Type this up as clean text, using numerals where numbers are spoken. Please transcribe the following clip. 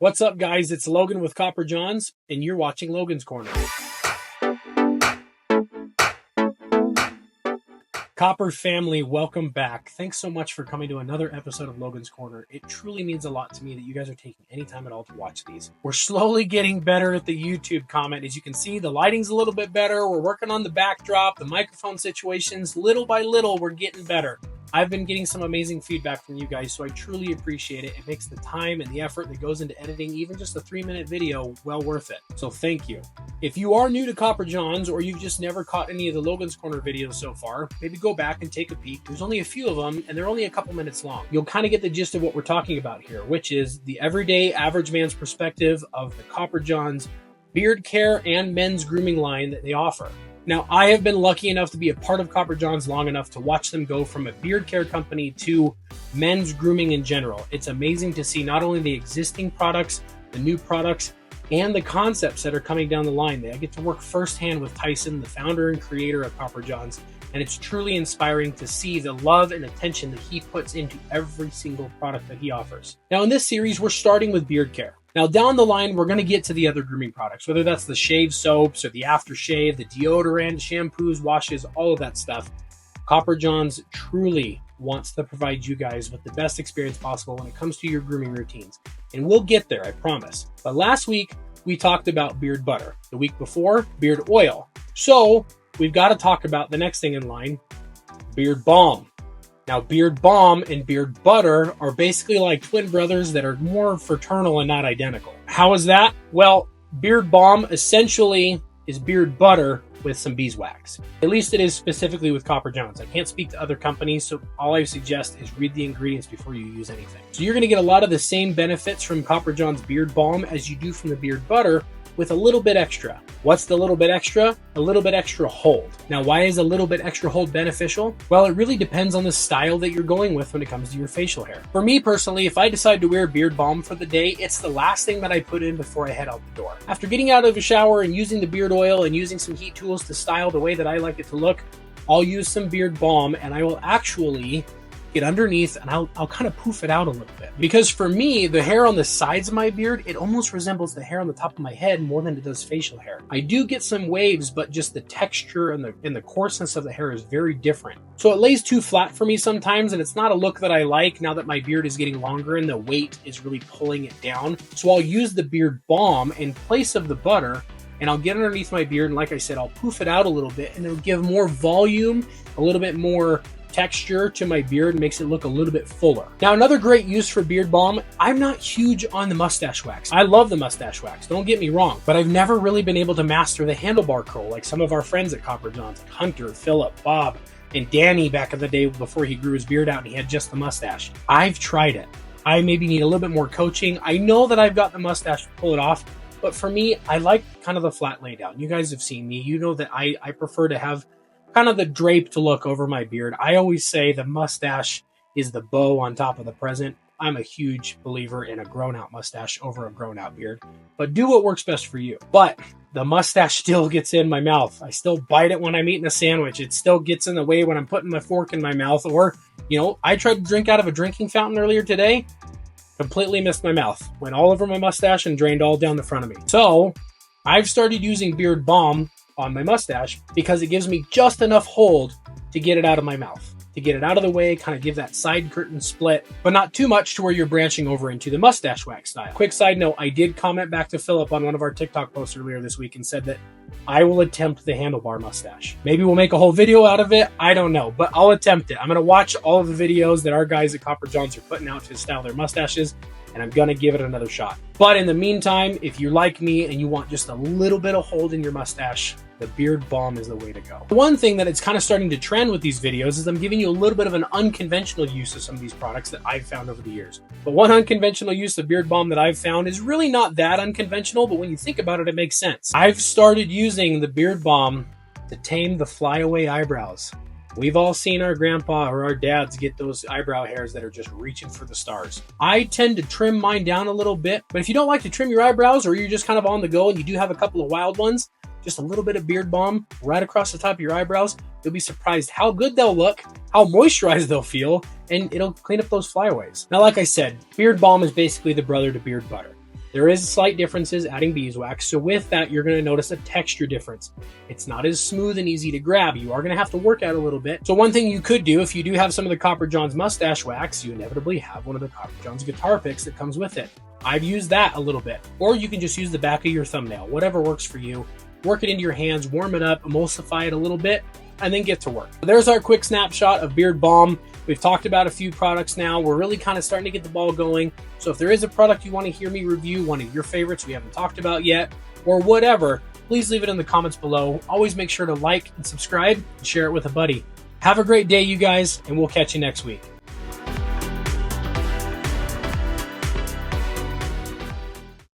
What's up, guys? It's Logan with Copper Johns, and you're watching Logan's Corner. Copper family, welcome back. Thanks so much for coming to another episode of Logan's Corner. It truly means a lot to me that you guys are taking any time at all to watch these. We're slowly getting better at the YouTube comment. As you can see, the lighting's a little bit better. We're working on the backdrop, the microphone situations. Little by little, we're getting better. I've been getting some amazing feedback from you guys, so I truly appreciate it. It makes the time and the effort that goes into editing even just a 3-minute video well worth it. So thank you. If you are new to Copper Johns or you've just never caught any of the Logan's Corner videos so far, maybe go back and take a peek. There's only a few of them and they're only a couple minutes long. You'll kind of get the gist of what we're talking about here, which is the everyday average man's perspective of the Copper Johns beard care and men's grooming line that they offer. Now, I have been lucky enough to be a part of Copper Johns long enough to watch them go from a beard care company to men's grooming in general. It's amazing to see not only the existing products, the new products, and the concepts that are coming down the line. I get to work firsthand with Tyson, the founder and creator of Copper Johns, and it's truly inspiring to see the love and attention that he puts into every single product that he offers. Now, in this series, we're starting with beard care. Now, down the line, we're going to get to the other grooming products, whether that's the shave soaps or the aftershave, the deodorant, shampoos, washes, all of that stuff. Copper Johns truly wants to provide you guys with the best experience possible when it comes to your grooming routines. And we'll get there, I promise. But last week, we talked about beard butter. The week before, beard oil. So we've got to talk about the next thing in line, beard balm. Now, beard balm and beard butter are basically like twin brothers that are more fraternal and not identical. How is that? Well, beard balm essentially is beard butter with some beeswax. At least it is specifically with Copper Johns. I can't speak to other companies, so all I suggest is read the ingredients before you use anything. So you're going to get a lot of the same benefits from Copper Johns beard balm as you do from the beard butter, with a little bit extra. What's the little bit extra? A little bit extra hold. Now, why is a little bit extra hold beneficial? Well, it really depends on the style that you're going with when it comes to your facial hair. For me personally, if I decide to wear beard balm for the day, it's the last thing that I put in before I head out the door. After getting out of the shower and using the beard oil and using some heat tools to style the way that I like it to look, I'll use some beard balm and I will actually get underneath and I'll kind of poof it out a little bit. Because for me, the hair on the sides of my beard, it almost resembles the hair on the top of my head more than it does facial hair. I do get some waves, but just the texture and the coarseness of the hair is very different. So it lays too flat for me sometimes, and it's not a look that I like now that my beard is getting longer and the weight is really pulling it down. So I'll use the beard balm in place of the butter, and I'll get underneath my beard, and like I said, I'll poof it out a little bit, and it'll give more volume, a little bit more texture to my beard, makes it look a little bit fuller. Now, another great use for beard balm, I'm not huge on the mustache wax. I love the mustache wax, don't get me wrong, but I've never really been able to master the handlebar curl like some of our friends at Copper Johns, like Hunter, Philip, Bob, and Danny back in the day before he grew his beard out and he had just the mustache. I've tried it. I maybe need a little bit more coaching. I know that I've got the mustache to pull it off, but for me, I like kind of the flat lay down. You guys have seen me. You know that I prefer to have kind of the draped look over my beard. I always say the mustache is the bow on top of the present. I'm a huge believer in a grown-out mustache over a grown-out beard. But do what works best for you. But the mustache still gets in my mouth. I still bite it when I'm eating a sandwich. It still gets in the way when I'm putting my fork in my mouth. Or, I tried to drink out of a drinking fountain earlier today. Completely missed my mouth. Went all over my mustache and drained all down the front of me. So I've started using beard balm on my mustache because it gives me just enough hold to get it out of my mouth, to get it out of the way, kind of give that side curtain split, but not too much to where you're branching over into the mustache wax style. Quick side note, I did comment back to Philip on one of our TikTok posts earlier this week and said that I will attempt the handlebar mustache. Maybe we'll make a whole video out of it. I don't know, but I'll attempt it. I'm going to watch all of the videos that our guys at Copper Johns are putting out to style their mustaches, and I'm going to give it another shot. But in the meantime, if you're like me and you want just a little bit of hold in your mustache, the beard balm is the way to go. One thing that it's kind of starting to trend with these videos is I'm giving you a little bit of an unconventional use of some of these products that I've found over the years. But one unconventional use of beard balm that I've found is really not that unconventional, but when you think about it, it makes sense. I've started using the beard balm to tame the flyaway eyebrows. We've all seen our grandpa or our dads get those eyebrow hairs that are just reaching for the stars. I tend to trim mine down a little bit, but if you don't like to trim your eyebrows or you're just kind of on the go and you do have a couple of wild ones, just a little bit of beard balm right across the top of your eyebrows, you'll be surprised how good they'll look, how moisturized they'll feel, and it'll clean up those flyaways. Now, like I said, beard balm is basically the brother to beard butter. There is slight differences adding beeswax, so with that, you're going to notice a texture difference. It's not as smooth and easy to grab. You are going to have to work at it a little bit. So one thing you could do, if you do have some of the Copper John's mustache wax, you inevitably have one of the Copper John's guitar picks that comes with it. I've used that a little bit. Or you can just use the back of your thumbnail, whatever works for you. Work it into your hands, warm it up, emulsify it a little bit, and then get to work. There's our quick snapshot of Beard Balm. We've talked about a few products now. We're really kind of starting to get the ball going. So if there is a product you want to hear me review, one of your favorites we haven't talked about yet, or whatever, please leave it in the comments below. Always make sure to like and subscribe and share it with a buddy. Have a great day, you guys, and we'll catch you next week.